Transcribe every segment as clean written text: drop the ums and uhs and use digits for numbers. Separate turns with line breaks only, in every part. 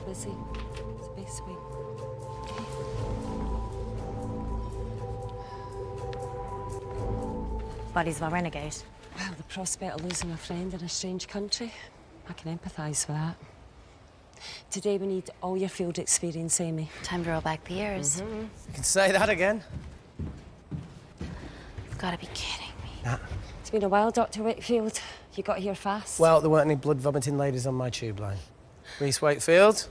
busy. It's the best way.
Buddy's my renegade.
Well, the prospect of losing a friend in a strange country, I can empathise with that. Today we need all your field experience, Amy.
Time to roll back the years.
You can say that again.
You've got to be kidding me.
Nah.
It's been a while, Dr. Wakefield. You got here fast.
Well, there weren't any blood-vomiting ladies on my tube line. Reese Wakefield.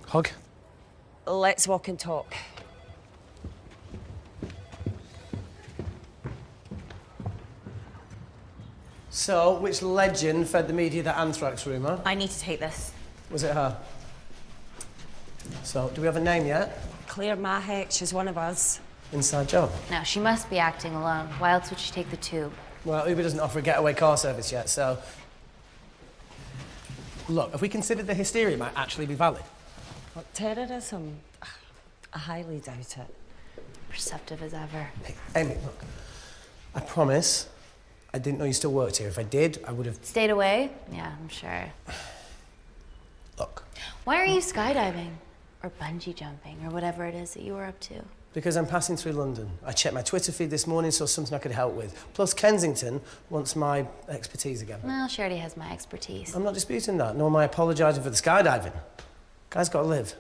Hug.
Let's walk and talk.
So, which legend fed the media that anthrax rumour?
I need to take this.
Was it her? So, do we have a name yet?
Claire Mahek, she's one of us.
Inside job.
No, she must be acting alone. Why else would she take the tube?
Well, Uber doesn't offer a getaway car service yet, so... Look, have we considered the hysteria might actually be valid?
What, terrorism? I highly doubt it.
Perceptive as ever.
Hey, Amy, look. I promise I didn't know you still worked here. If I did, I would have...
Stayed away? Yeah, I'm sure.
Look.
Why are you skydiving? Or bungee jumping, or whatever it is that you were up to?
Because I'm passing through London. I checked my Twitter feed this morning, saw something I could help with. Plus, Kensington wants my expertise again.
Well, she already has my expertise.
I'm not disputing that, nor am I apologising for the skydiving. Guy's got to live.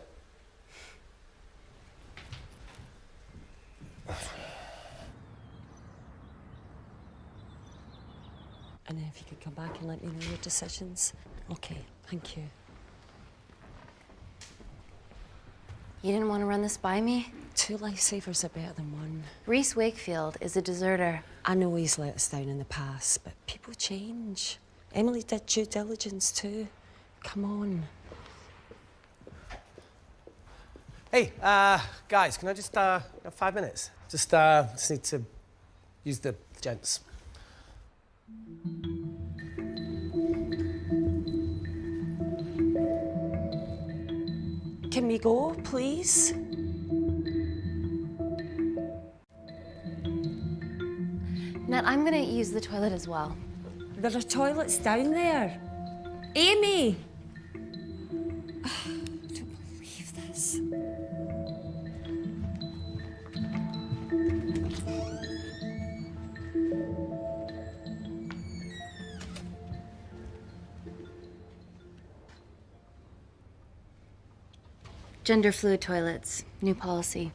And if you could come back and let me know your decisions. Okay, thank you.
You didn't want to run this by me?
2 lifesavers are better than 1.
Reese Wakefield is a deserter.
I know he's let us down in the past, but people change. Emily did due diligence too. Come on.
Hey, guys, can I just, have 5 minutes? Just need to use the gents.
Can we go, please?
Nat, I'm gonna use the toilet as well.
There are toilets down there. Amy! I don't believe this.
Gender fluid toilets, new policy.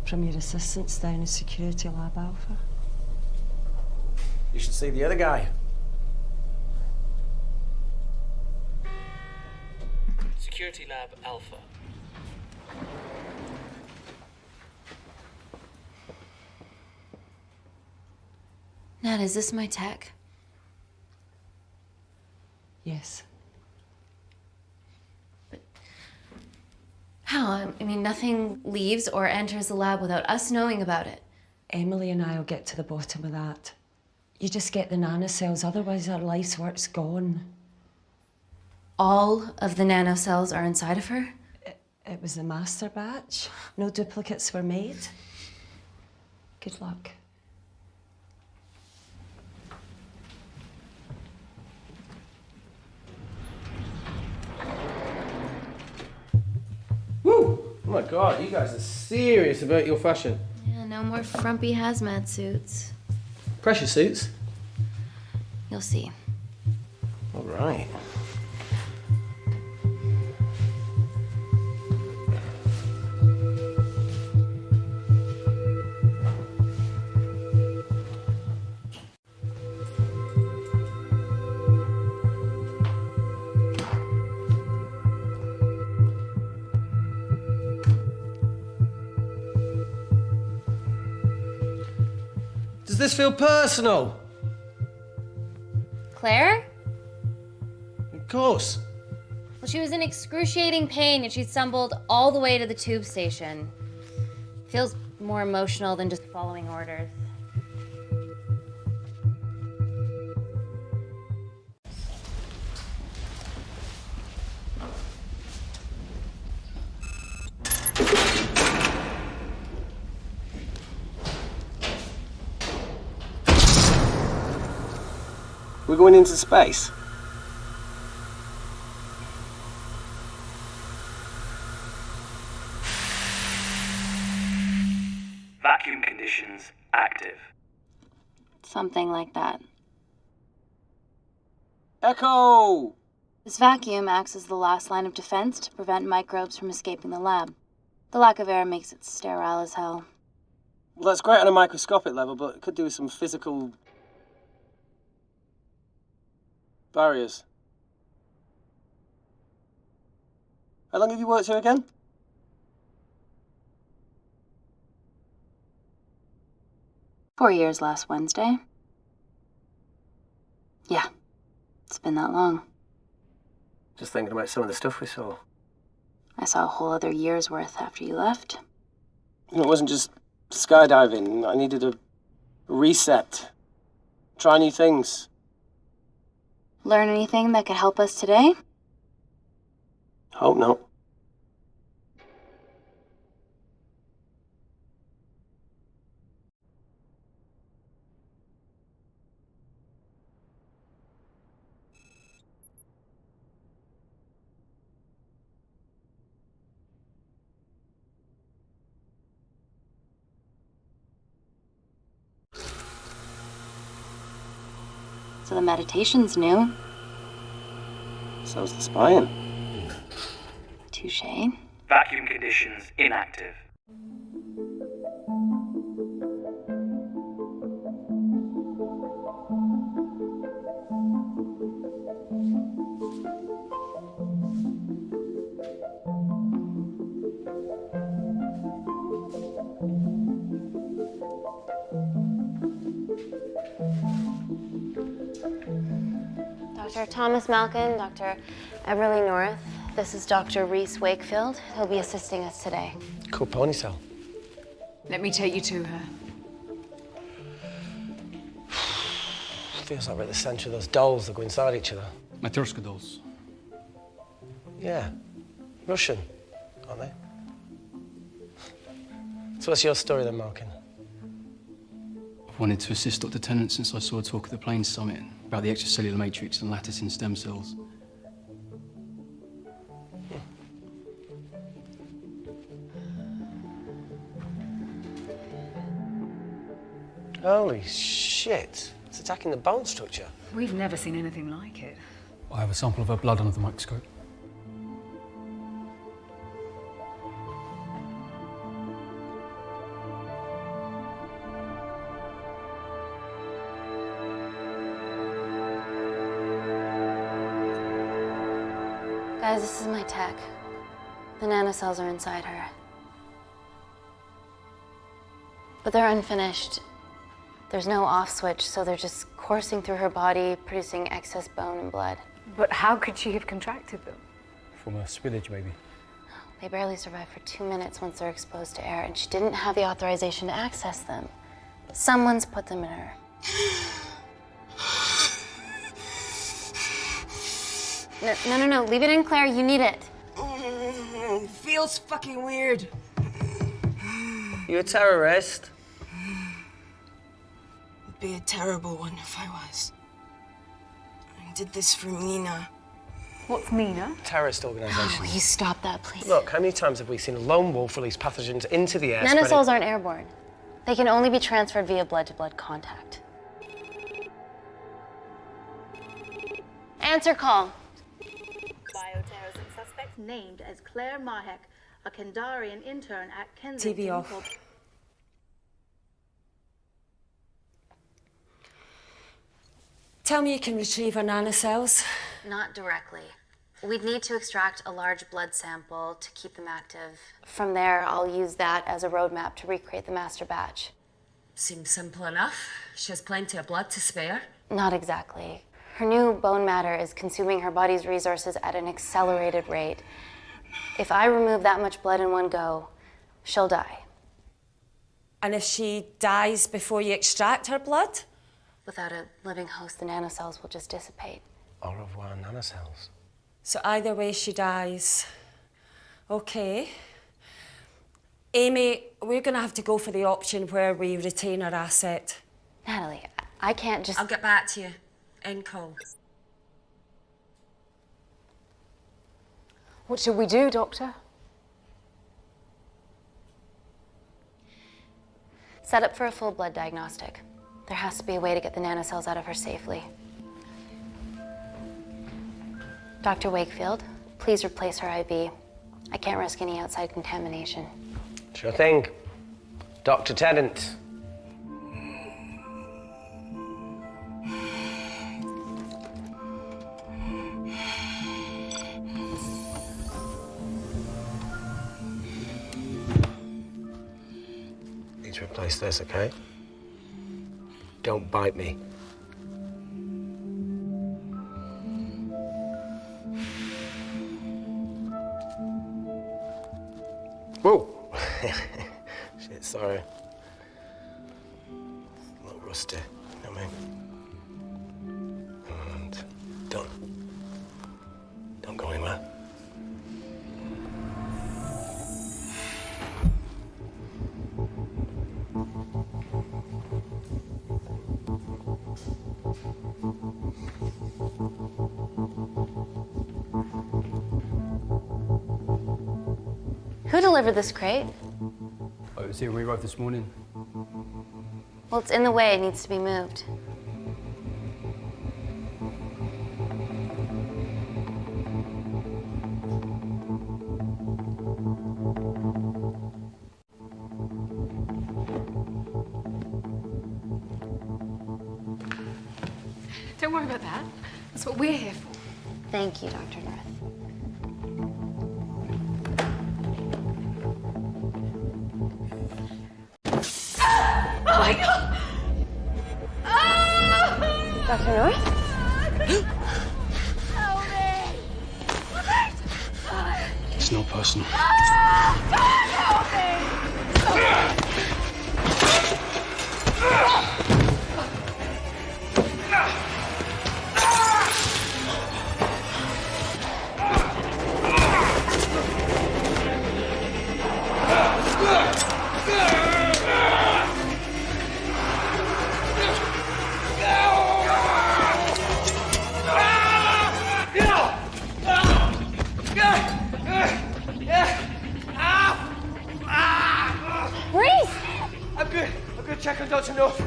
From your assistants down in Security Lab Alpha.
You should see the other guy.
Security Lab Alpha.
Nat, is this my tech?
Yes.
How? I mean, nothing leaves or enters the lab without us knowing about it.
Emily and I will get to the bottom of that. You just get the nanocells, otherwise our life's work's gone.
All of the nanocells are inside of her?
It was a master batch. No duplicates were made. Good luck.
Woo! Oh my God, you guys are serious about your fashion.
Yeah, no more frumpy hazmat suits.
Pressure suits?
You'll see.
All right. Does this feel personal?
Claire?
Of course.
Well, she was in excruciating pain and she stumbled all the way to the tube station. Feels more emotional than just following orders.
We're going into space.
Vacuum conditions active.
Something like that.
Echo!
This vacuum acts as the last line of defense to prevent microbes from escaping the lab. The lack of air makes it sterile as hell.
Well, that's great on a microscopic level, but it could do with some physical barriers. How long have you worked here again?
"4 years last Wednesday." Yeah, it's been that long.
Just thinking about some of the stuff we saw.
I saw a whole other year's worth after you left.
It wasn't just skydiving. I needed a reset. Try new things.
Learn anything that could help us today?
Hope not.
So the meditation's new.
So's the spying.
Touché.
Vacuum conditions inactive.
Dr. Thomas Malkin, Dr. Everly North. This is Dr. Reese Wakefield. He'll be assisting us today.
Cool ponytail.
Let me take you to her.
Feels like we're at the centre of those dolls that go inside each other.
Matryoshka dolls.
Yeah. Russian, aren't they? So what's your story then, Malkin?
I've wanted to assist Dr. Tennant since I saw a talk at the Plains Summit about the extracellular matrix and lattice in stem cells.
Holy shit. It's attacking the bone structure.
We've never seen anything like it.
I have a sample of her blood under the microscope.
Guys, this is my tech. The nanocells are inside her. But they're unfinished. There's no off switch, so they're just coursing through her body, producing excess bone and blood.
But how could she have contracted them?
From a spillage, maybe.
They barely survive for 2 minutes once they're exposed to air, and she didn't have the authorization to access them. Someone's put them in her. No, leave it in, Claire, you need it.
Feels fucking weird.
You a terrorist?
It'd be a terrible one if I was. I did this for Mina.
What's Mina?
Terrorist organisation.
Will you stop that, please?
Look, how many times have we seen a lone wolf release pathogens into the air?
Nanocells aren't airborne. They can only be transferred via blood-to-blood contact. Answer call.
Bioterrorism suspect named as Claire Mahek, a Kandarian intern at Kensington.
TV off. Tell me you can retrieve her nanocells.
Not directly. We'd need to extract a large blood sample to keep them active. From there, I'll use that as a roadmap to recreate the master batch.
Seems simple enough. She has plenty of blood to spare.
Not exactly. Her new bone matter is consuming her body's resources at an accelerated rate. If I remove that much blood in one go, she'll die.
And if she dies before you extract her blood?
Without a living host, the nanocells will just dissipate.
Au revoir, nanocells.
So either way, she dies. Okay. Amy, we're gonna have to go for the option where we retain our asset.
Natalie, I can't just...
I'll get back to you. End call.
What should we do, Doctor?
Set up for a full blood diagnostic. There has to be a way to get the nanocells out of her safely. Dr. Wakefield, please replace her IV. I can't risk any outside contamination.
Sure thing. Dr. Tennant. Need to replace this, okay? Don't bite me. Whoa! Shit, sorry. A little rusty, you know what I mean? And don't go anywhere.
Who delivered this crate?
Oh, it was here when we arrived this morning.
Well, it's in the way. It needs to be moved.
Don't worry about that. That's what we're here for.
Thank you, Dr. North.
Oh my God!
Dr. North?
It's not personal.
I'm good. Check on Dr. North.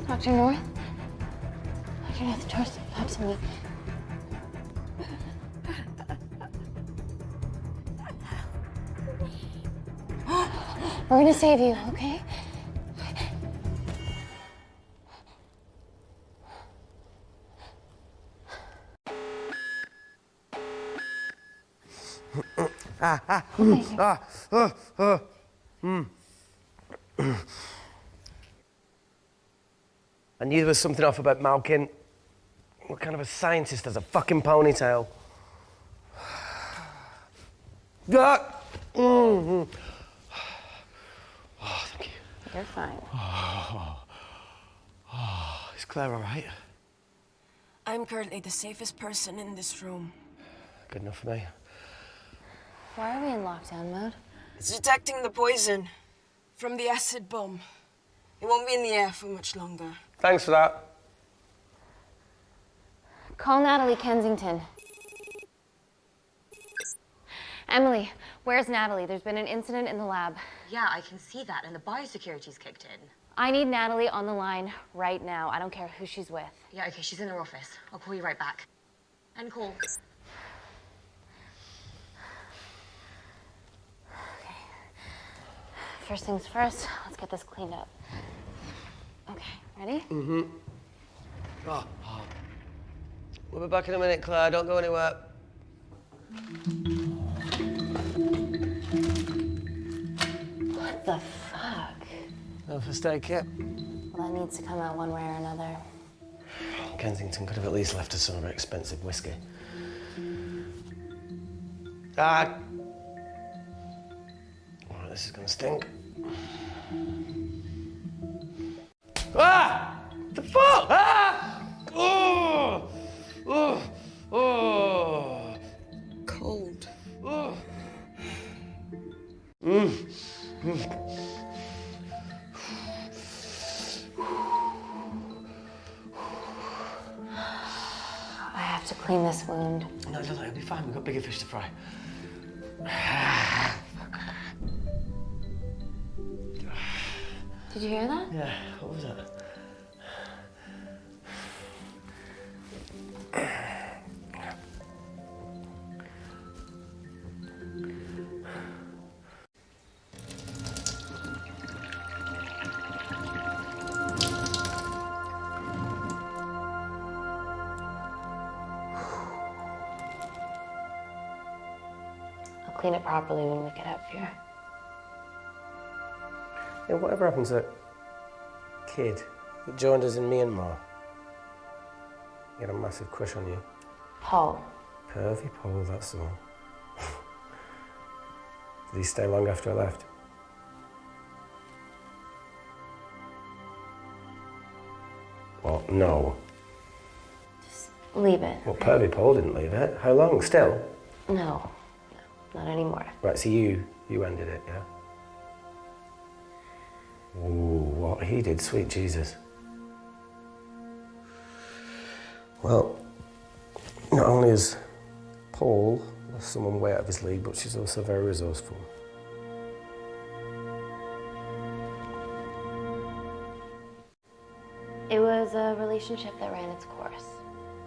Dr. North? Dr. North, trust perhaps me. We're gonna save you, okay?
I knew there was something off about Malkin. What kind of a scientist has a fucking ponytail? Oh, thank you.
You're fine.
Is Claire all right?
I'm currently the safest person in this room.
Good enough for me.
Why are we in lockdown mode?
It's detecting the poison from the acid bomb. It won't be in the air for much longer.
Thanks for that.
Call Natalie Kensington. Emily, where's Natalie? There's been an incident in the lab.
Yeah, I can see that, and the biosecurity's kicked in.
I need Natalie on the line right now. I don't care who she's with.
Yeah, okay, she's in her office. I'll call you right back. End call.
Okay. First things first, let's get this cleaned up. Okay, ready?
Mm-hmm. We'll be back in a minute, Claire. Don't go anywhere.
What the fuck?
No first aid kit.
Well, that needs to come out one way or another.
Kensington could have at least left us some of her expensive whiskey. Ah! Oh, this is gonna stink. Ah! The fuck? Ah! Oh! Oh! Oh!
Cold.
Oh!
I have to clean this wound.
No, it'll be fine. We've got bigger fish to fry.
Did you hear that?
Yeah, what was that?
I'll clean it properly when we get up here.
Yeah, whatever happened to that kid that joined us in Myanmar? He had a massive crush on you.
Paul.
Pervy Paul, that's the one. Did he stay long after I left? What? No.
Just leave it.
Well, Pervy Paul didn't leave it. How long? Still?
No, not anymore.
Right, so you ended it, yeah? Ooh, what he did, sweet Jesus. Well, not only is Paul someone way out of his league, but she's also very resourceful.
It was a relationship that ran its course.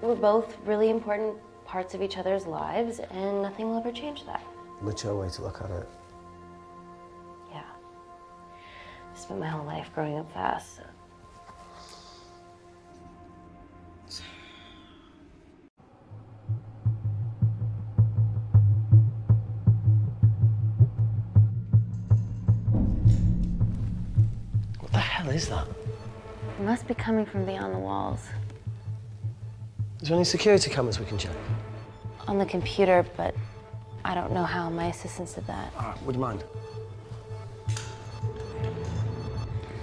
We were both really important parts of each other's lives, and nothing will ever change that.
Mature way to look at it.
Yeah. I spent my whole life growing up fast, so.
What the hell is that?
It must be coming from beyond the walls.
Is there any security cameras we can check?
On the computer, but I don't know how. My assistants did that.
All right, would you mind?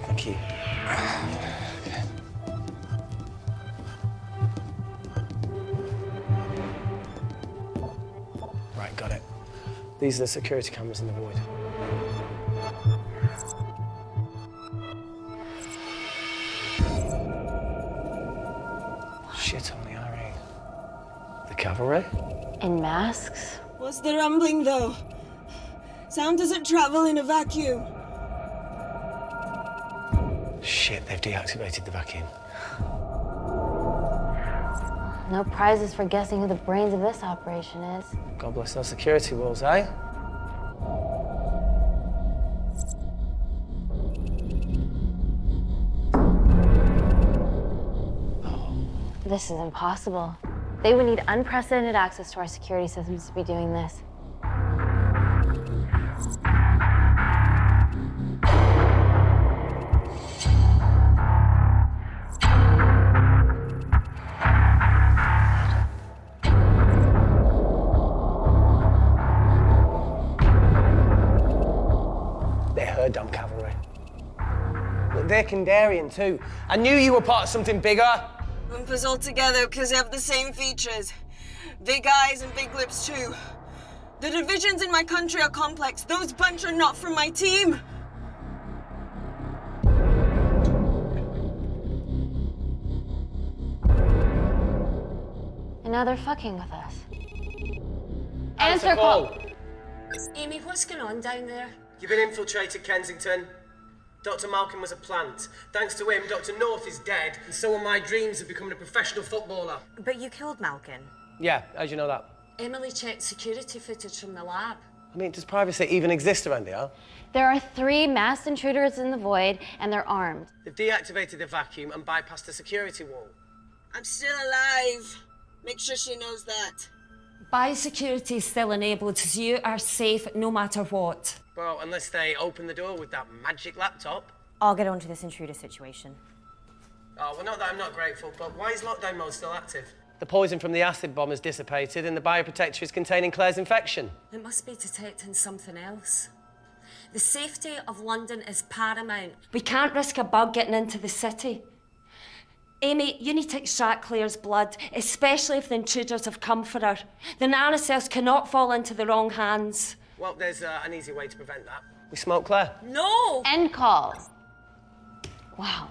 Thank you. Right, got it. These are the security cameras in the void. Shit on the RE. The cavalry?
In masks?
What's the rumbling, though? Sound doesn't travel in a vacuum.
Shit, they've deactivated the vacuum.
No prizes for guessing who the brains of this operation is.
God bless those security walls, eh?
This is impossible. They would need unprecedented access to our security systems to be doing this.
They're her damn cavalry. Look, they're Kandarian too. I knew you were part of something bigger.
Lump us all together because they have the same features. Big eyes and big lips too. The divisions in my country are complex. Those bunch are not from my team.
And now they're fucking with us.
Answer call.
Amy, what's going on down there?
You've been infiltrated, Kensington. Dr. Malkin was a plant. Thanks to him, Dr. North is dead, and so are my dreams of becoming a professional footballer.
But you killed Malkin.
Yeah, how'd you know that?
Emily checked security footage from the lab.
I mean, does privacy even exist around here?
There are 3 masked intruders in the void, and they're armed.
They've deactivated the vacuum and bypassed the security wall.
I'm still alive. Make sure she knows that.
Biosecurity is still enabled, so you are safe no matter what.
Well, unless they open the door with that magic laptop.
I'll get onto this intruder situation.
Oh, well, not that I'm not grateful, but why is lockdown mode still active? The poison from the acid bomb has dissipated and the bioprotector is containing Claire's infection.
It must be detecting something else. The safety of London is paramount. We can't risk a bug getting into the city. Amy, you need to extract Claire's blood, especially if the intruders have come for her. The nanocells cannot fall into the wrong hands.
Well, there's an easy way to prevent that. We smoke Claire.
No!
End call. Wow.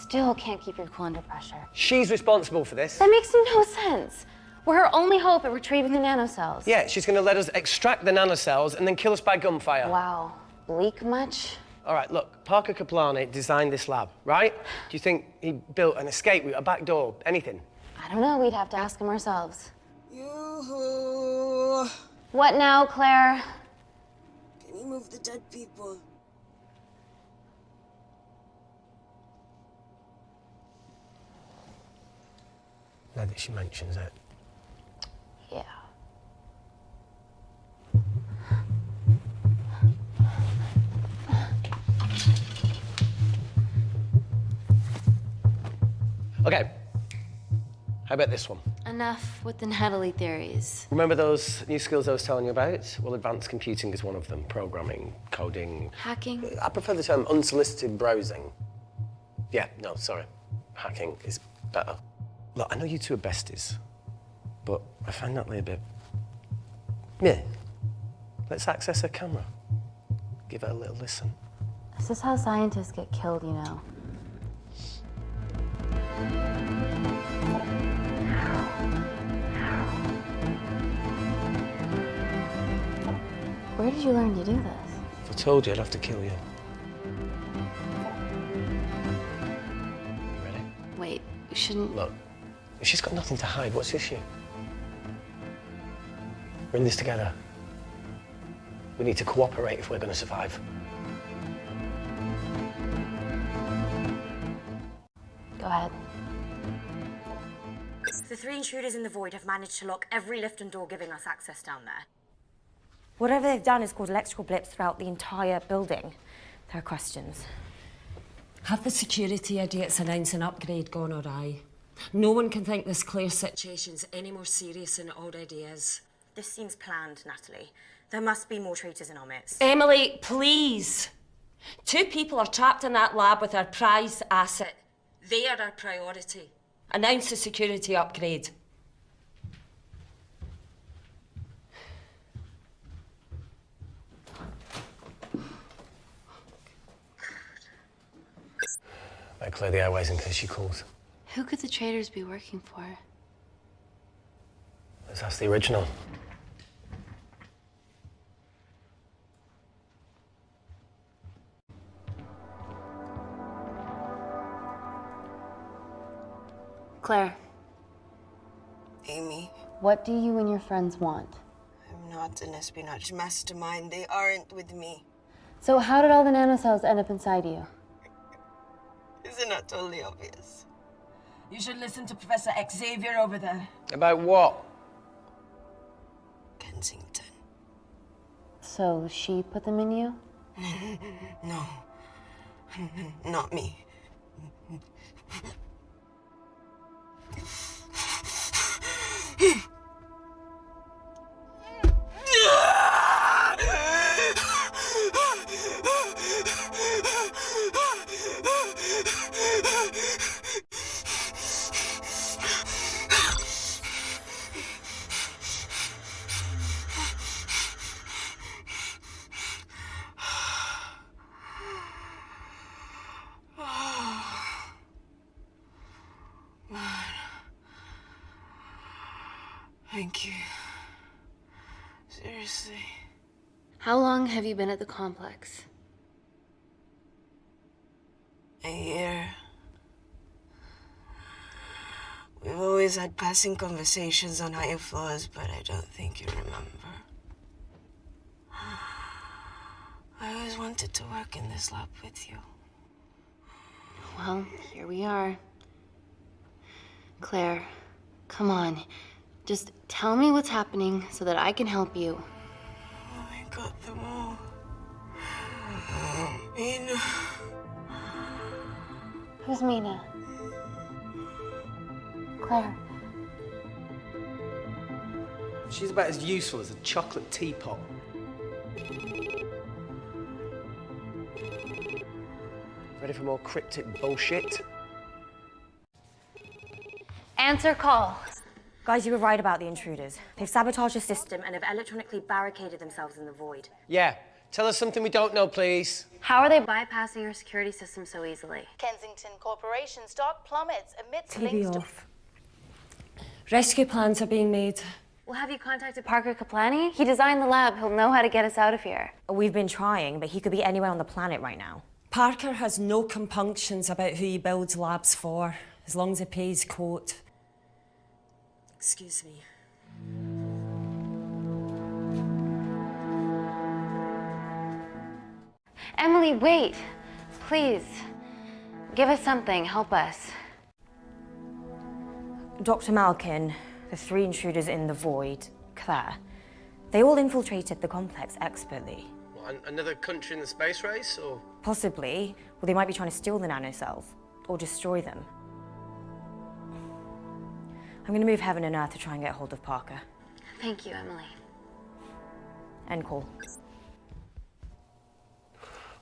Still can't keep your cool under pressure.
She's responsible for this.
That makes no sense. We're her only hope at retrieving the nanocells.
Yeah, she's going to let us extract the nanocells and then kill us by gunfire.
Wow. Bleak much?
All right, look, Parker Kaplani designed this lab, right? Do you think he built an escape route, a back door, anything?
I don't know. We'd have to ask him ourselves.
Yoo-hoo.
What now, Claire?
Can you move the dead people?
Now that she mentions it.
Yeah.
Okay. How about this one?
Enough with the Natalie theories.
Remember those new skills I was telling you about? Well, advanced computing is one of them. Programming, coding.
Hacking?
I prefer the term unsolicited browsing. Yeah, no, sorry. Hacking is better. Look, I know you two are besties, but I find Natalie a bit... meh. Let's access her camera. Give her a little listen.
This is how scientists get killed, you know. Where did you learn to do this?
If I told you, I'd have to kill you. Ready?
Wait, you shouldn't...
Look, if she's got nothing to hide, what's the issue? We're in this together. We need to cooperate if we're going to survive.
Go ahead.
The 3 intruders in the void have managed to lock every lift and door giving us access down there.
Whatever they've done is caused electrical blips throughout the entire building. There are questions.
Have the security idiots announced an upgrade gone awry? No one can think this Claire situation's any more serious than it already is.
This seems planned, Natalie. There must be more traitors in our midst.
Emily, please. 2 people are trapped in that lab with our prized asset. They are our priority. Announce the security upgrade.
Better clear the airways in case she calls.
Who could the traitors be working for?
Let's ask the original.
Claire,
Amy,
what do you and your friends want?
I'm not an espionage mastermind. They aren't with me.
So how did all the nanocells end up inside you?
Isn't that totally obvious?
You should listen to Professor Xavier over there.
About what?
Kensington.
So she put them in you?
No. Not me. Thank you. Seriously.
How long have you been at the complex?
A year. We've always had passing conversations on higher floors, but I don't think you remember. I always wanted to work in this lab with you.
Well, here we are. Claire, Come on. Just tell me what's happening so that I can help you.
I got them all. Mina.
Who's Mina? Claire.
She's about as useful as a chocolate teapot. Ready for more cryptic bullshit?
Answer call.
Guys, you were right about the intruders. They've sabotaged the system
And have electronically barricaded themselves in the void.
Yeah. Tell us something we don't know, please.
How are they bypassing your security system so easily?
Kensington Corporation stock plummets amidst
TV
links to
off. Rescue plans are being made.
Well, have you contacted Parker Kaplani? He designed the lab. He'll know how to get us out of here.
We've been trying, but he could be anywhere on the planet right now.
Parker has no compunctions about who he builds labs for, as long as he pays quote. Excuse me.
Emily, wait. Please. Give us something. Help us.
Dr. Malkin, the 3 intruders in the void, Claire, they all infiltrated the complex expertly.
What, another country in the space race, or?
Possibly, well, they might be trying to steal the nanocells or destroy them. I'm going to move heaven and earth to try and get hold of Parker.
Thank you, Emily.
End call.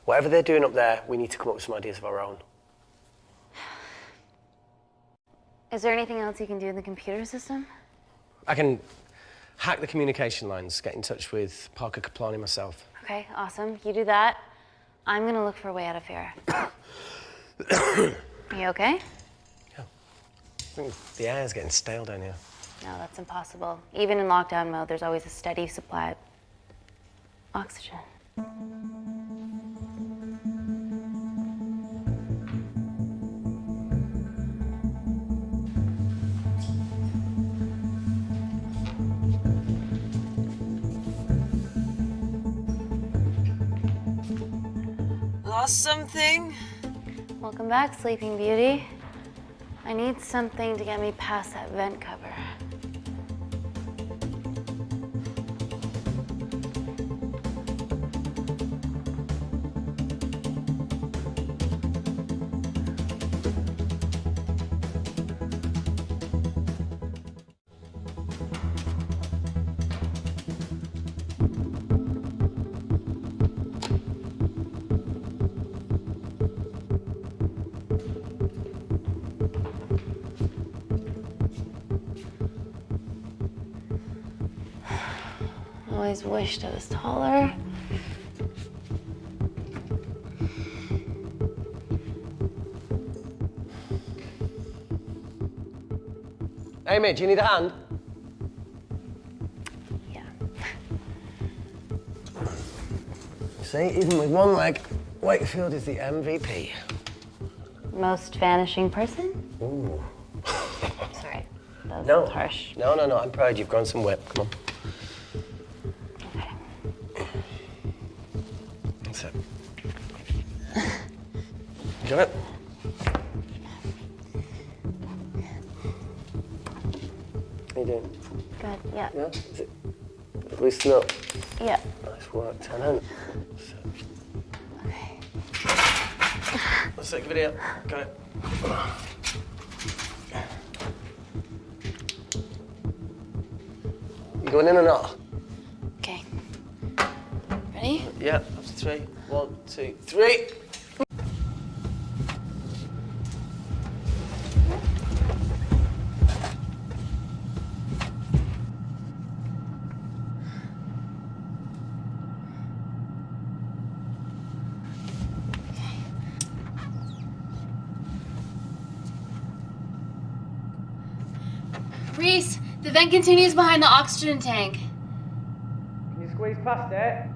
Whatever they're doing up there, we need to come up with some ideas of our own.
Is there anything else you can do in the computer system?
I can hack the communication lines, get in touch with Parker Kaplani myself.
Okay, awesome. You do that. I'm gonna look for a way out of here. You okay?
Yeah. I think the air's getting stale down here.
No, that's impossible. Even in lockdown mode, there's always a steady supply of oxygen.
Lost something?
Welcome back, Sleeping Beauty. I need something to get me past that vent cover. Always wished I was taller.
Amy, do you need a hand?
Yeah.
See, even with one leg, Wakefield is the MVP.
Most vanishing person?
Ooh.
Sorry, that
No.
was harsh.
No, I'm proud you've grown some whip. Come on. That's it. Got it? How you doing?
Good, yeah.
Yeah? Is it loosen up?
Yeah.
Nice work, Tenant.
Okay.
Let's take a video. Got it. You going in or not?
Okay. Ready?
Yeah, after 3. 1, 2, 3.
Reese, the vent continues behind the oxygen tank.
Can you squeeze past it?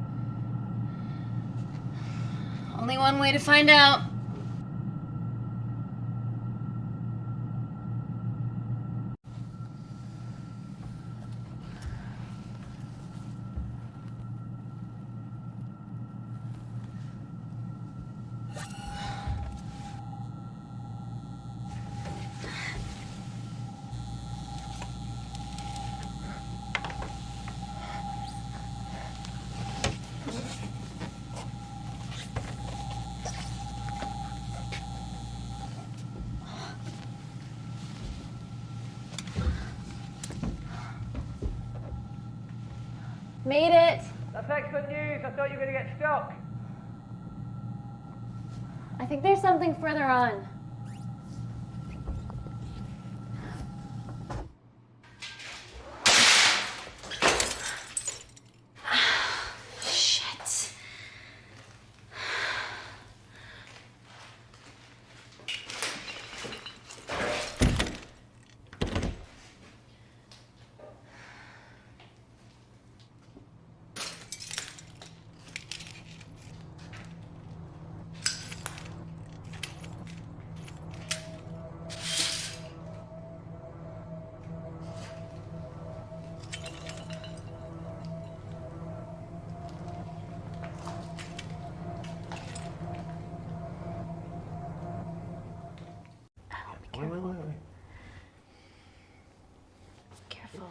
Only one way to find out. Made it.
That's excellent news. I thought you were going to get stuck.
I think there's something further on.
Shit.
Wait.
Careful.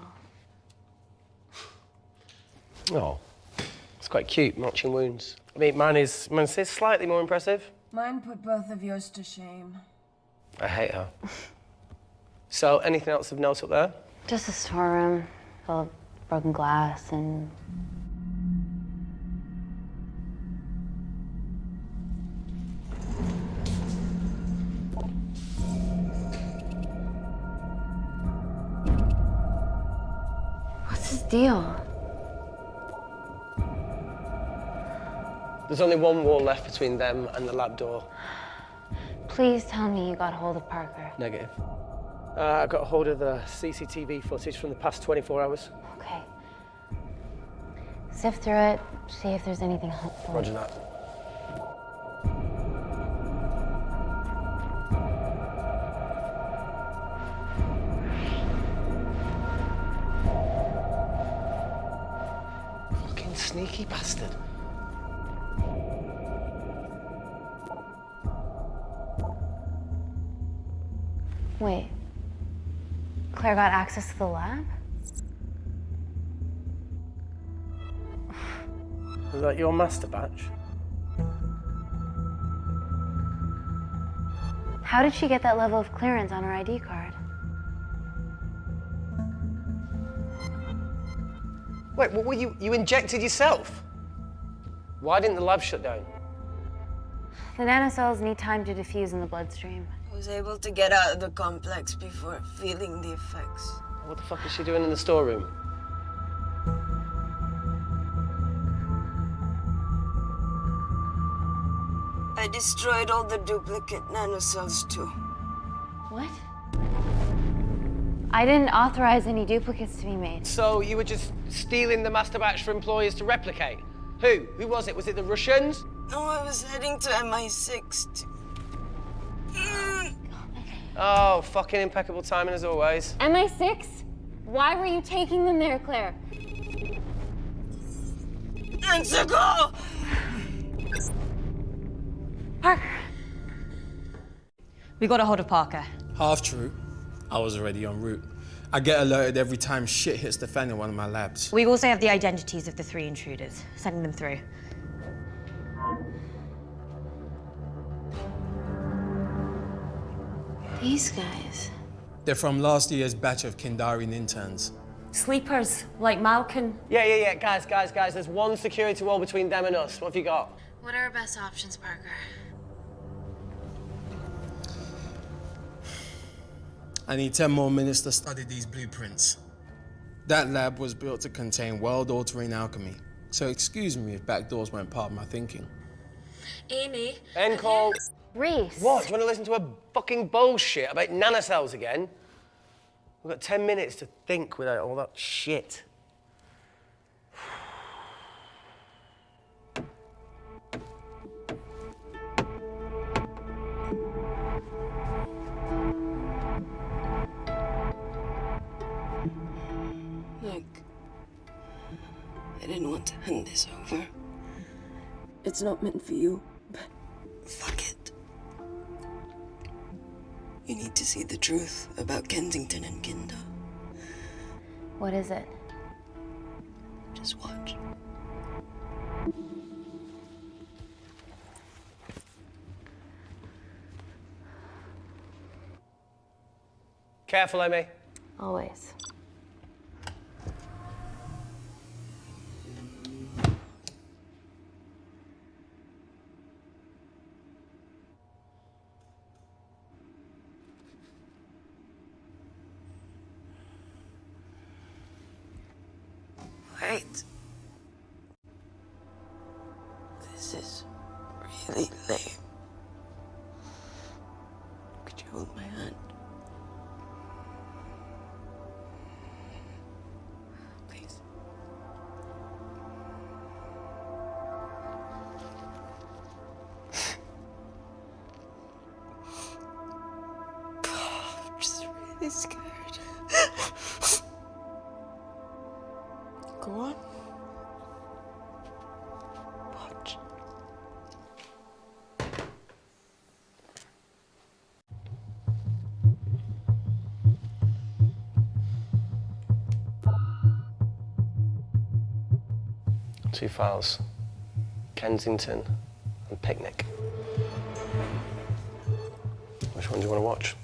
Oh, it's quite cute, matching wounds. I mean, mine is slightly more impressive.
Mine put both of yours to shame.
I hate her. So, anything else of note up there?
Just a storeroom full of broken glass and... What's his deal?
There's only one wall left between them and the lab door.
Please tell me you got hold of Parker.
Negative. I got hold of the CCTV footage from the past 24 hours.
Okay. Sift through it, see if there's anything helpful.
Roger that. Fucking sneaky bastard.
Wait. Claire got access to the lab?
Was that your master batch?
How did she get that level of clearance on her ID card?
Wait, what were you injected yourself? Why didn't the lab shut down?
The nanocells need time to diffuse in the bloodstream.
I was able to get out of the complex before feeling the effects.
What the fuck is she doing in the storeroom?
I destroyed all the duplicate nanocells too.
What? I didn't authorize any duplicates to be made.
So you were just stealing the master batch for employers to replicate? Who? Who was it? Was it the Russians?
No, I was heading to MI6 to...
Oh, fucking impeccable timing as always.
MI6? Why were you taking them there, Claire?
Let's go!
Parker.
We got a hold of Parker.
Half true. I was already en route. I get alerted every time shit hits the fan in one of my labs.
We also have the identities of the 3 intruders. Sending them through.
These guys.
They're from last year's batch of Kindarian interns.
Sleepers, like Malkin.
Yeah. Guys. There's one security wall between them and us. What have you got?
What are our best options, Parker?
I need 10 more minutes to study these blueprints. That lab was built to contain world-altering alchemy. So excuse me if back doors weren't part of my thinking.
Amy.
End call.
Reese.
What? Do you want to listen to a fucking bullshit about nanocells again? We've got 10 minutes to think without all that shit.
Look, I didn't want to hand this over. It's not meant for you, but fuck it. You need to see the truth about Kensington and Kinda.
What is it?
Just watch.
Careful, Amy.
Always.
right. This is really lame. Could you hold my hand? Please. I'm just really scared. Go on. Watch.
Two files. Kensington and Picnic. Which one do you want to watch?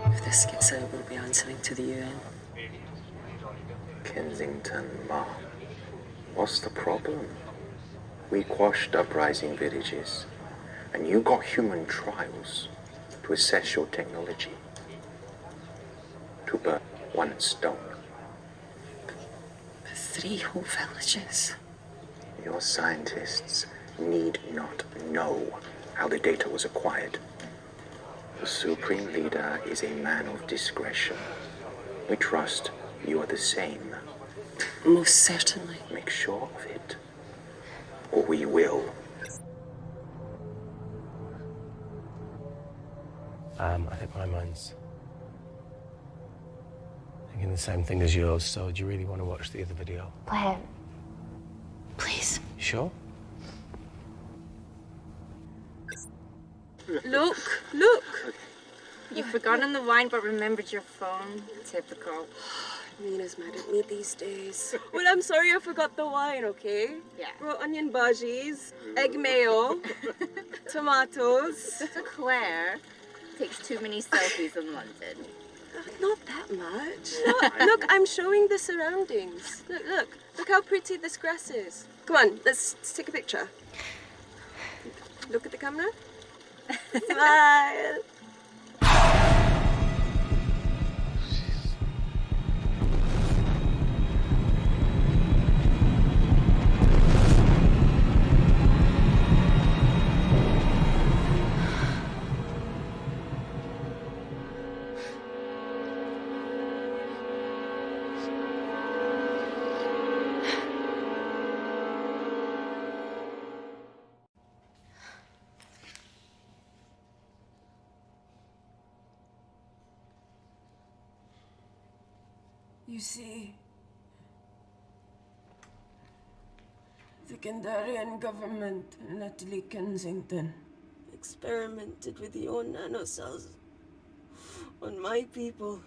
If this gets out, we'll be answering to the UN.
Kensington, Ma. What's the problem? We quashed uprising villages, and you got human trials to assess your technology. To burn one stone.
3 whole villages.
Your scientists need not know how the data was acquired. The Supreme Leader is a man of discretion. We trust you are the same.
Most certainly.
Make sure of it, or we will.
I think my mind's thinking the same thing as yours, so do you really want to watch the other video?
Play it. Please.
You sure?
Look, look! You've forgotten the wine but remembered your phone. Typical.
Mina's mad at me these days. Well, I'm sorry I forgot the wine, okay?
Yeah.
Raw onion bhajis, egg mayo, tomatoes.
Claire takes too many selfies in London.
Not that much. Look, I'm showing the surroundings. Look how pretty this grass is. Come on, let's take a picture. Look at the camera. Smile. You see, the Kandarian government and Natalie Kensington experimented with your nanocells on my people,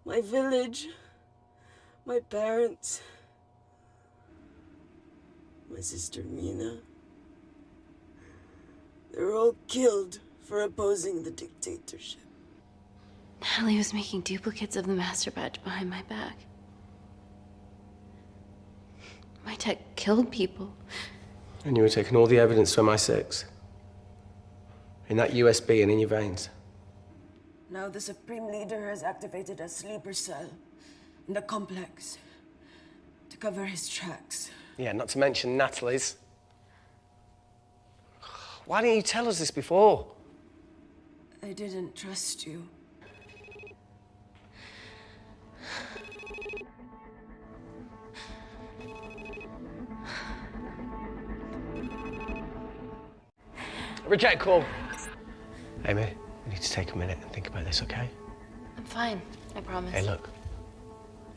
my village, my parents, my sister Mina. They were all killed for opposing the dictatorship.
Natalie was making duplicates of the master badge behind my back. My tech killed people.
And you were taking all the evidence from MI6? In that USB and in your veins?
Now the Supreme Leader has activated a sleeper cell in the complex to cover his tracks.
Yeah, not to mention Natalie's. Why didn't you tell us this before?
I didn't trust you.
Reject call. Amy, we need to take a minute and think about this, okay?
I'm fine, I promise.
Hey, look.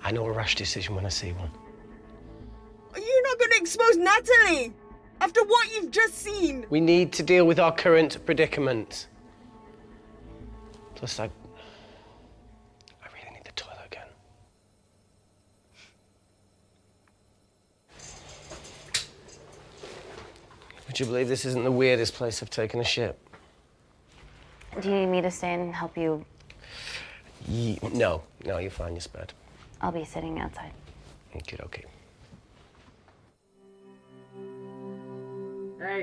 I know a rash decision when I see one.
You're not gonna expose Natalie after what you've just seen.
We need to deal with our current predicament. Plus, I really need the toilet again. Would you believe this isn't the weirdest place I've taken a shit?
Do you need me to stay and help you?
No, you're fine, you're spared.
I'll be sitting outside.
Okay.
Hey,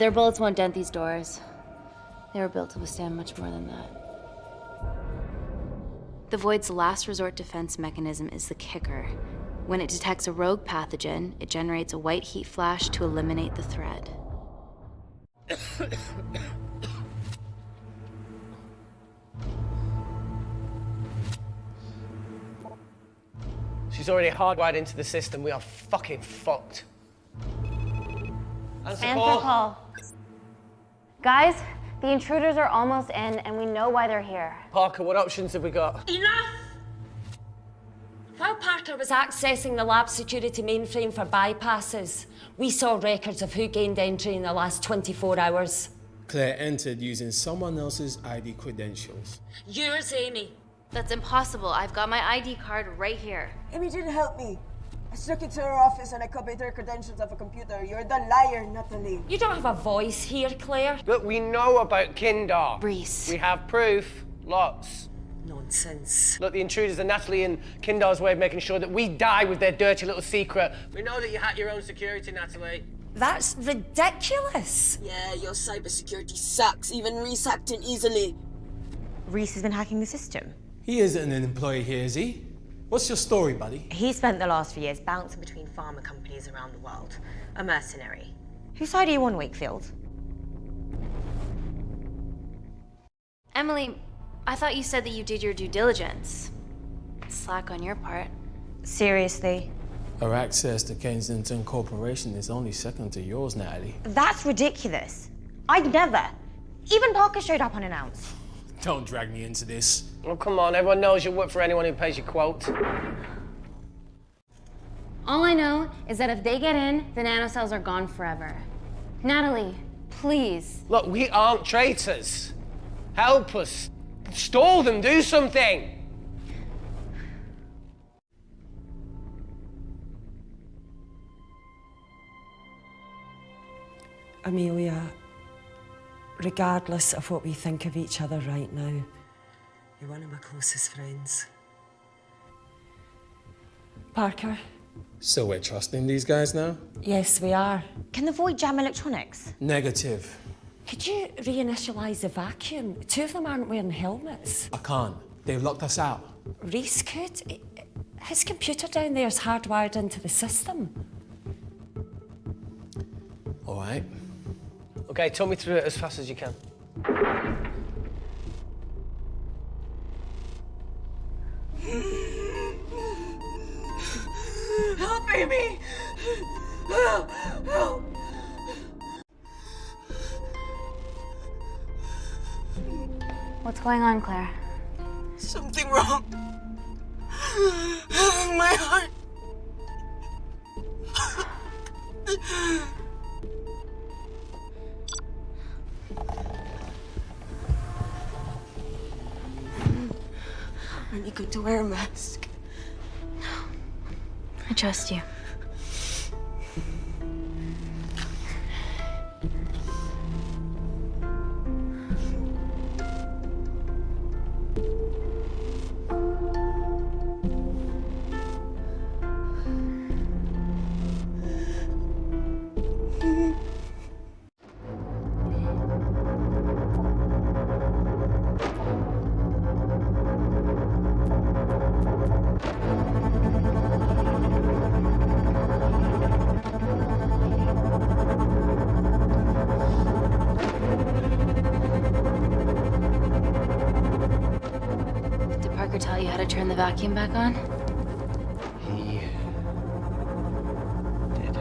Their bullets won't dent these doors. They were built to withstand much more than that. The Void's last resort defense mechanism is the kicker. When it detects a rogue pathogen, it generates a white heat flash to eliminate the threat.
She's already hardwired into the system. We are fucking fucked. Answer call.
Guys, the intruders are almost in, and we know why they're here.
Parker, what options have we got?
Enough! While Parker was accessing the lab security mainframe for bypasses, we saw records of who gained entry in the last 24 hours.
Claire entered using someone else's ID credentials.
Yours, Amy.
That's impossible. I've got my ID card right here.
Amy didn't help me. I struck it to her office and I copied her credentials off a computer. You're the liar, Natalie.
You don't have a voice here, Claire.
Look, we know about Kindar.
Reese.
We have proof. Lots.
Nonsense.
Look, the intruders are Natalie and Kindar's way of making sure that we die with their dirty little secret. We know that you hack your own security, Natalie.
That's ridiculous.
Yeah, your cybersecurity sucks. Even Reese hacked it easily.
Reese has been hacking the system.
He isn't an employee here, is he? What's your story, buddy?
He spent the last few years bouncing
Between pharma companies around the world. A mercenary.
Whose side are you on, Wakefield?
Emily, I thought you said that you did your due diligence. Slack on your part.
Seriously?
Her access to Kensington Corporation is only second to yours, Natalie.
That's ridiculous. I'd never. Even Parker showed up unannounced.
Don't drag me into this.
Oh, come on. Everyone knows you work for anyone who pays your quote.
All I know is that if they get in, the nanocells are gone forever. Natalie, please.
Look, we aren't traitors. Help us. Stall them. Do something.
Amelia, regardless of what we think of each other right now, you're one of my closest friends.
Parker?
So we're trusting these guys now?
Yes, we are.
Can the Void jam electronics?
Negative.
Could you reinitialize the vacuum? Two of them aren't wearing helmets.
I can't. They've locked us out.
Reese could. His computer down there is hardwired into the system.
All right.
Okay, talk me through it as fast as you can.
Help, Amy! Help! Help!
What's going on, Claire?
Something wrong. My heart. Are you going to wear a mask?
I trust you. Did Parker tell you how to turn the vacuum back on?
He did.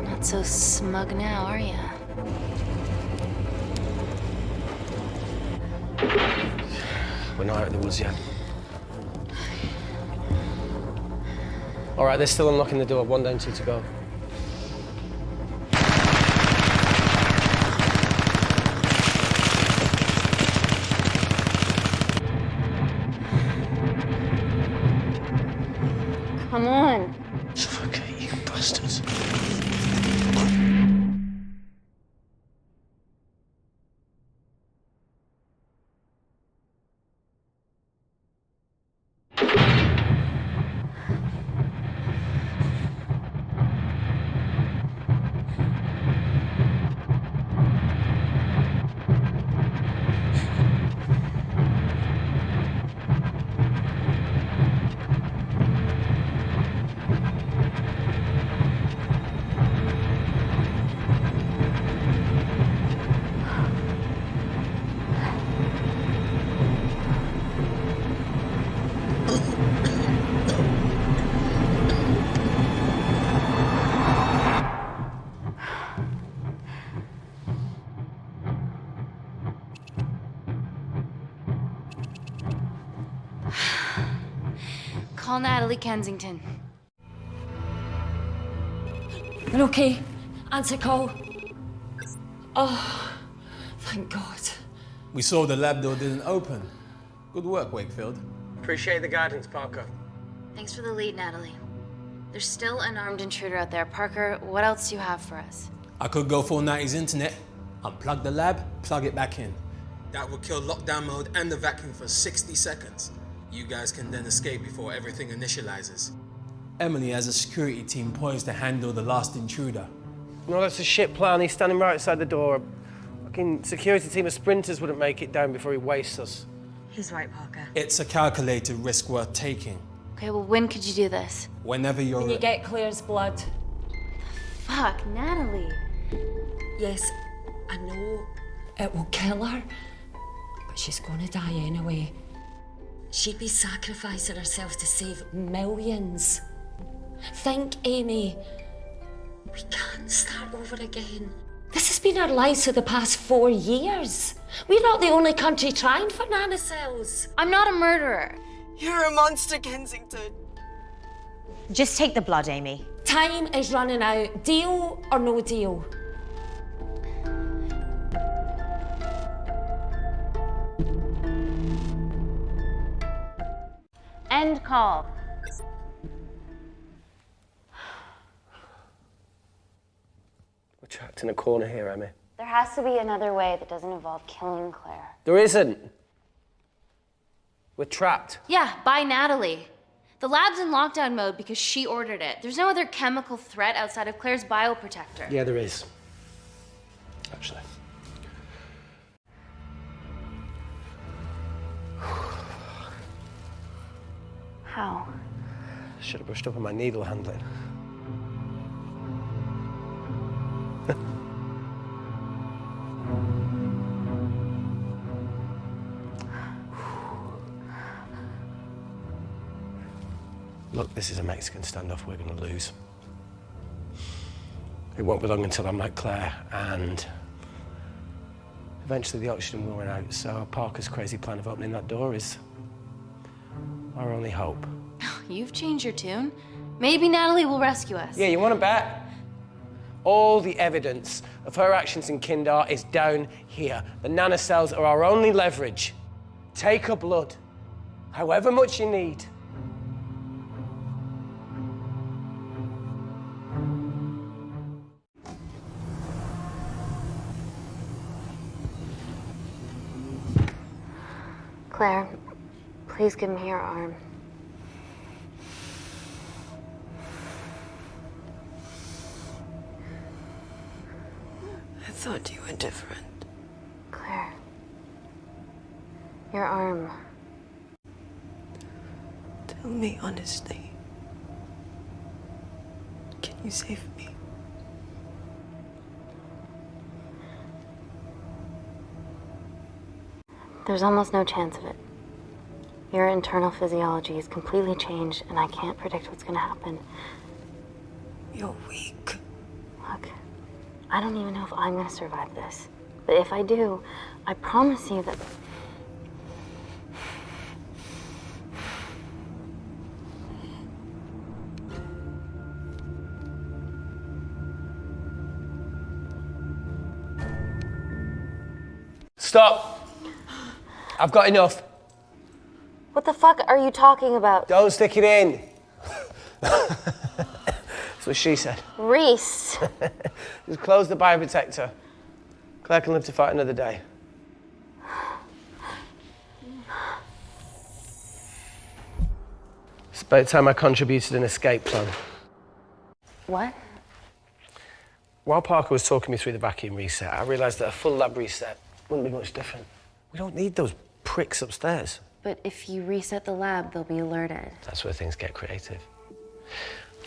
Not so smug now, are you?
We're not out of the woods yet. All right, they're still unlocking the door. 1 down, 2 to go.
Come on.
Okay, you bastards.
Call Natalie Kensington.
They're okay. Answer call. Oh, thank God.
We saw the lab door didn't open. Good work, Wakefield.
Appreciate the guidance, Parker.
Thanks for the lead, Natalie. There's still an armed intruder out there. Parker, what else do you have for us?
I could go full 90s internet, unplug the lab, plug it back in. That would kill lockdown mode and the vacuum for 60 seconds. You guys can then escape before everything initializes. Emily has a security team poised to handle the last intruder.
No, that's a shit plan. He's standing right outside the door. A fucking security team of sprinters wouldn't make it down before he wastes us.
He's right, Parker.
It's a calculated risk worth taking.
Okay, well, when could you do this?
Whenever you're...
When you get Claire's blood.
Fuck, Natalie.
Yes, I know it will kill her, but she's gonna die anyway. She'd be sacrificing herself to save millions. Think, Amy. We can't start over again. This has been our lives for the past 4 years. We're not the only country trying for nanocells.
I'm not a murderer.
You're a monster, Kensington.
Just take the blood, Amy.
Time is running out. Deal or no deal?
End call.
We're trapped in a corner here, Emmy.
There has to be another way that doesn't involve killing Claire.
There isn't. We're trapped.
Yeah, by Natalie. The lab's in lockdown mode because she ordered it. There's no other chemical threat outside of Claire's bioprotector.
Yeah, there is. Actually.
How?
Should have brushed up on my needle handling. Look, this is a Mexican standoff we're going to lose. It won't be long until I'm like Claire, and eventually the oxygen will run out, so Parker's crazy plan of opening that door is our only hope.
You've changed your tune. Maybe Natalie will rescue us.
Yeah, you want to bet? All the evidence of her actions in Kindar is down here. The nanocells are our only leverage. Take her blood, however much you need.
Claire, please give me your arm.
I thought you were different.
Claire. Your arm.
Tell me honestly. Can you save me?
There's almost no chance of it. Your internal physiology is completely changed, and I can't predict what's gonna happen.
You're weak.
Look, I don't even know if I'm gonna survive this. But if I do, I promise you that...
Stop! I've got enough.
What the fuck are you talking about?
Don't stick it in. That's what she said.
Reese.
Just close the bioprotector. Claire can live to fight another day. It's about time I contributed an escape plan.
What?
While Parker was talking me through the vacuum reset, I realised that a full lab reset wouldn't be much different. We don't need those pricks upstairs.
But if you reset the lab, they'll be alerted.
That's where things get creative.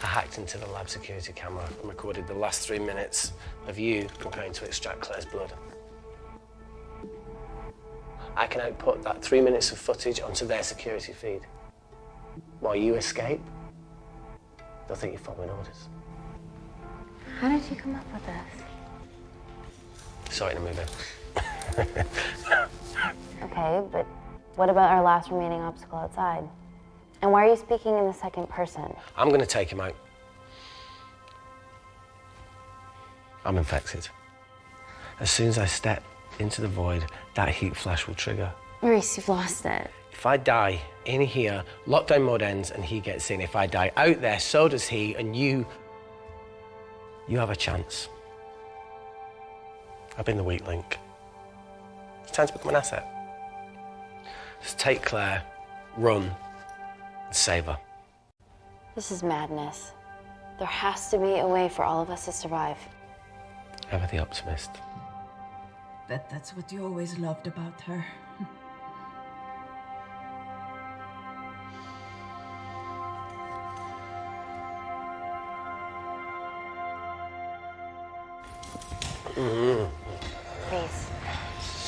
I hacked into the lab security camera and recorded the last 3 minutes of you preparing to extract Claire's blood. I can output that 3 minutes of footage onto their security feed. While you escape, they'll think you're following orders.
How did you come up with this?
Saw it in a movie.
Okay, but what about our last remaining obstacle outside? And why are you speaking in the second person?
I'm gonna take him out. I'm infected. As soon as I step into the void, that heat flash will trigger.
Maurice, you've lost it.
If I die in here, lockdown mode ends and he gets in. If I die out there, so does he, and you have a chance. I've been the weak link. It's time to become an asset. Just take Claire, run, and save her.
This is madness. There has to be a way for all of us to survive.
Ever the optimist.
Bet that's what you always loved about her.
Please.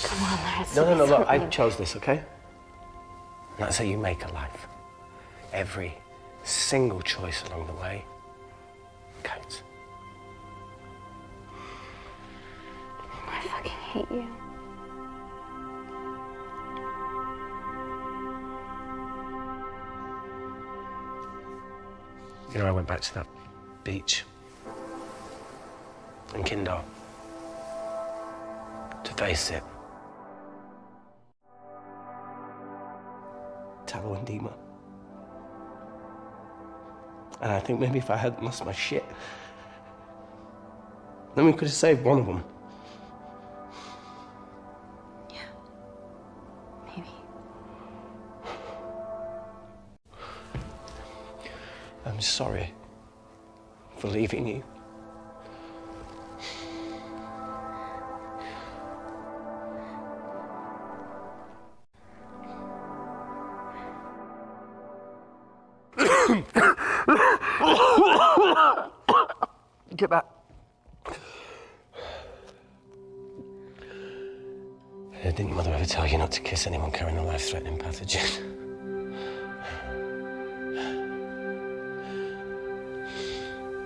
Come on, let's
No,
do
look, I
something.
chose this, okay? And that's how you make a life. Every single choice along the way counts.
I fucking hate you.
You know, I went back to that beach in Kindar to face it. Tallow and Dima. And I think maybe if I hadn't lost my shit, then we could have saved one of them.
Yeah. Maybe.
I'm sorry for leaving you. Get back. Didn't your mother ever tell you not to kiss anyone carrying a life-threatening pathogen?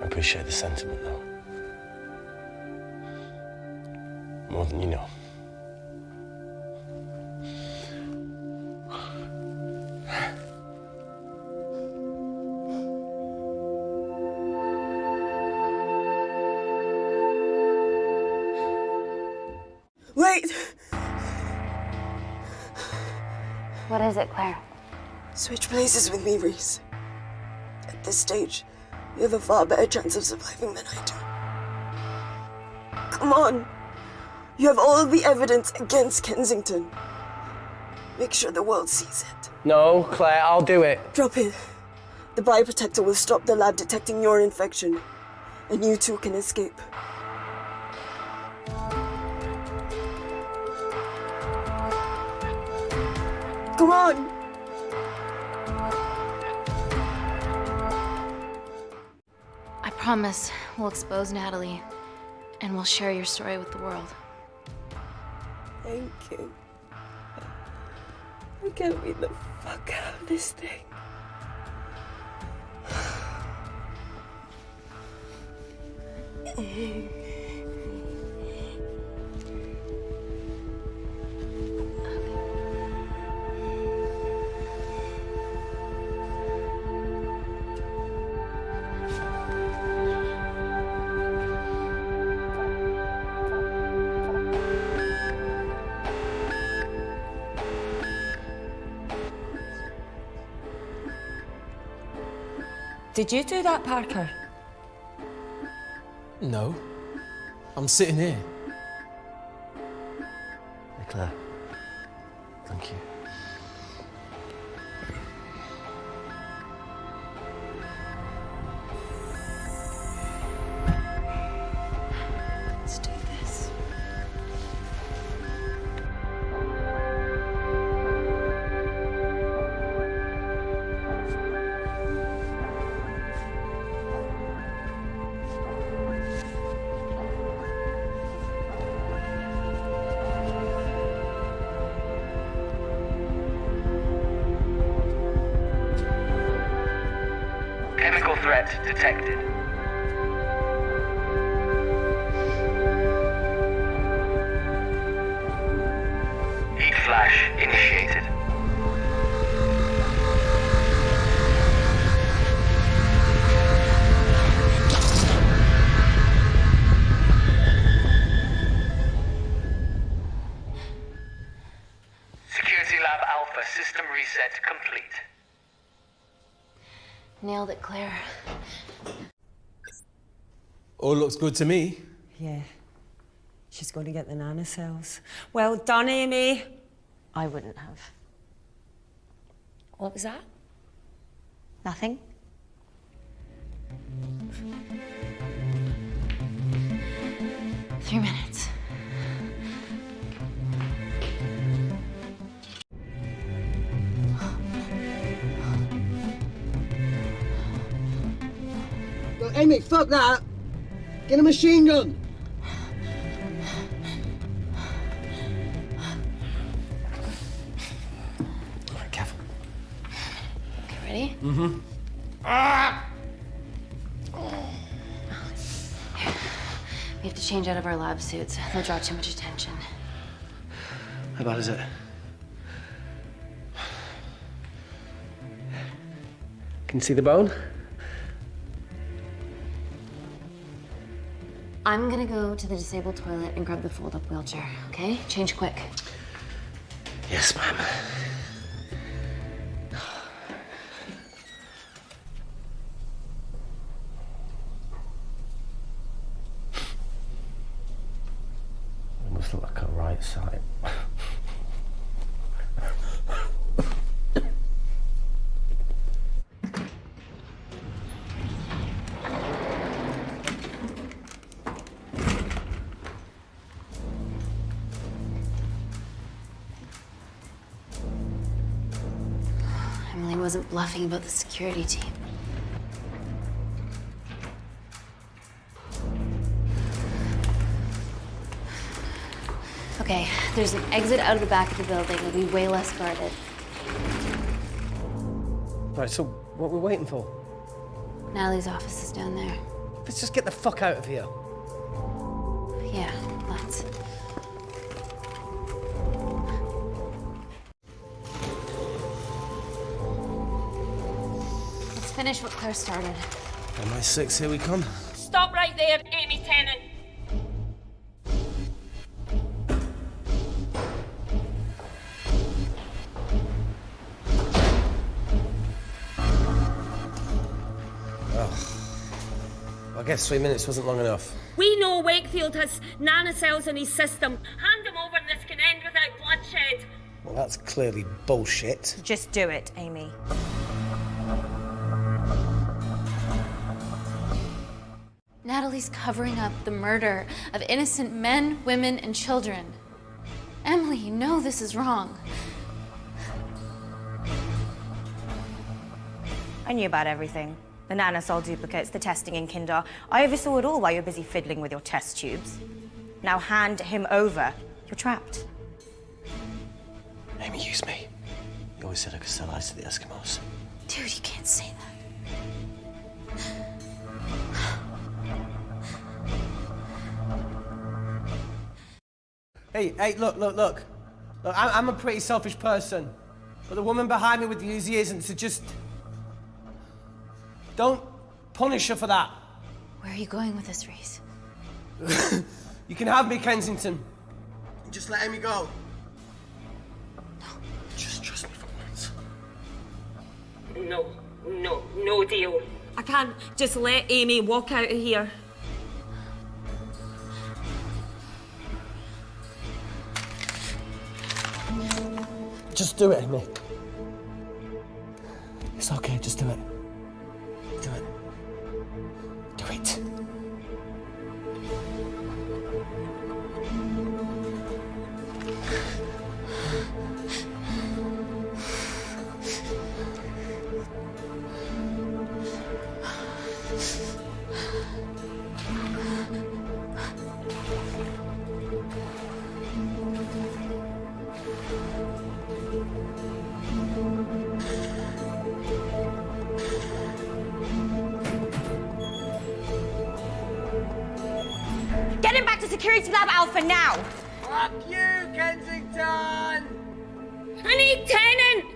I appreciate the sentiment, though. More than you know.
Wait!
What is it, Claire?
Switch places with me, Reese. At this stage, you have a far better chance of surviving than I do. Come on! You have all the evidence against Kensington. Make sure the world sees it.
No, Claire, I'll do it.
Drop it. The bioprotector will stop the lab detecting your infection, and you two can escape. Come on!
I promise we'll expose Natalie, and we'll share your story with the world.
Thank you. I can't beat the fuck out of this thing.
Did you do that, Parker?
No. I'm sitting here.
Hey, Claire. Thank you.
Let's do this.
Chemical threat detected. Heat flash initiated.
Nailed it, Claire.
All looks good to me.
Yeah. She's going to get the nanocells. Well done, Amy.
I wouldn't have.
What was that?
Nothing.
Three minutes.
Yo, Amy, fuck that! Get a machine gun!
All right, careful.
Okay, ready?
Mm-hmm.
We have to change out of our lab suits. They'll draw too much attention.
How bad is it? Can you see the bone?
I'm gonna go to the disabled toilet and grab the fold-up wheelchair, okay? Change quick.
Yes, ma'am. It must look like a right side.
Emily wasn't bluffing about the security team. Okay, there's an exit out of the back of the building. It'll be way less guarded.
Right, so what are we waiting for?
Natalie's office is down there.
Let's just get the fuck out of here.
Yeah, let's. Let's finish what Claire started.
MI6, here we come.
Stop right there, Amy Tennant.
I guess 3 minutes wasn't long enough.
We know Wakefield has nanocells in his system. Hand him over and this can end without bloodshed.
Well, that's clearly bullshit.
Just do it, Amy.
Natalie's covering up the murder of innocent men, women, and children. Emily, you know this is wrong.
I knew about everything. The nanosol duplicates, the testing in Kindar. I oversaw it all while you were busy fiddling with your test tubes. Now hand him over. You're trapped.
Amy, use me. You always said I could sell ice to the Eskimos.
Dude, you can't say that.
Hey, look. I'm a pretty selfish person. But the woman behind me with the Uzi isn't, so just... don't punish her for that.
Where are you going with this, Reese?
You can have me, Kensington. Just let Amy go.
No.
Just trust me for once.
No deal. I can't just let Amy walk out of here.
Just do it, Amy. It's okay, just do it. Do it. Do it.
Get him back to Security Lab Alpha now!
Fuck you, Kensington!
I need Tennant!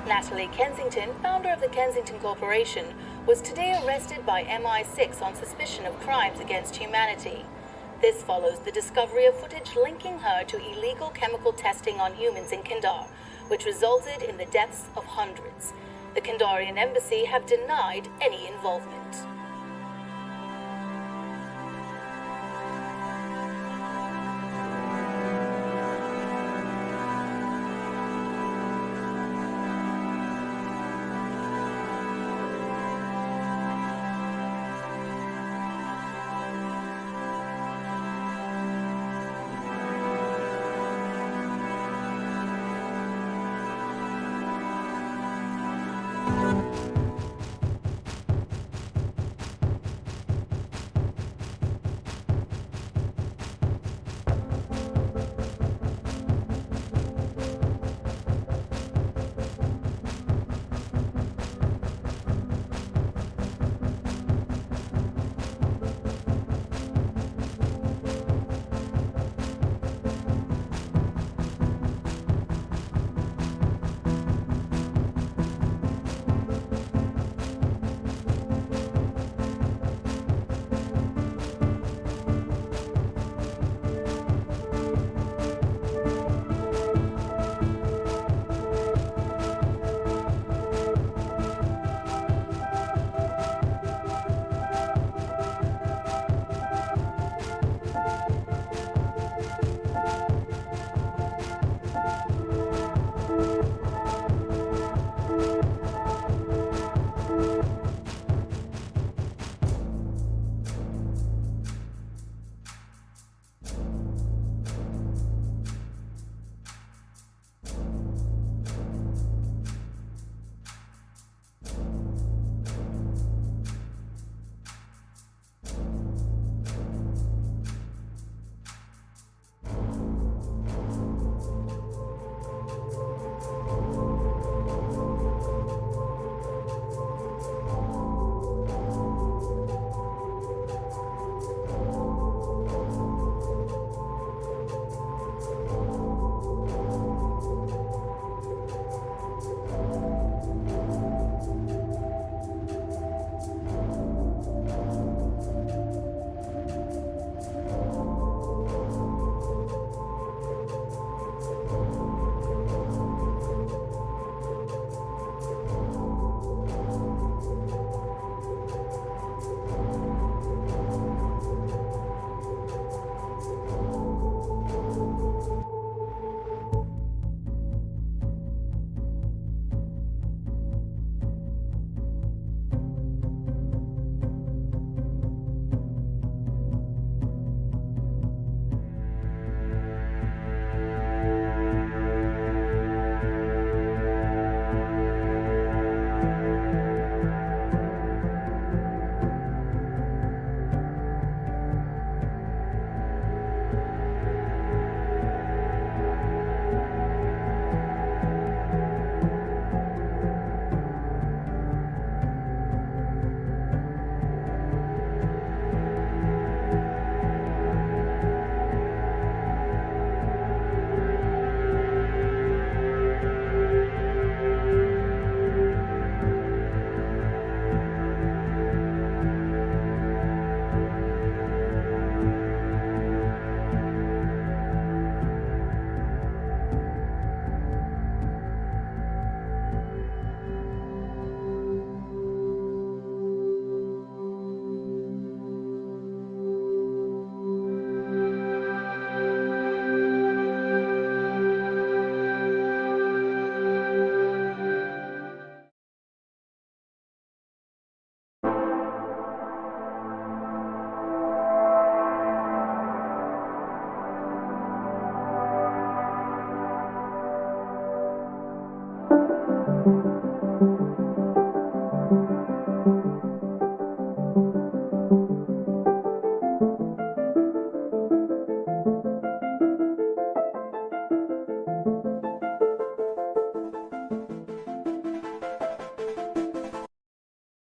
Natalie Kensington, founder of the Kensington Corporation, was today arrested by MI6 on suspicion of crimes against humanity. This follows the discovery of footage linking her to illegal chemical testing on humans in Kindar, which resulted in the deaths of hundreds. The Kindarian embassy have denied any involvement.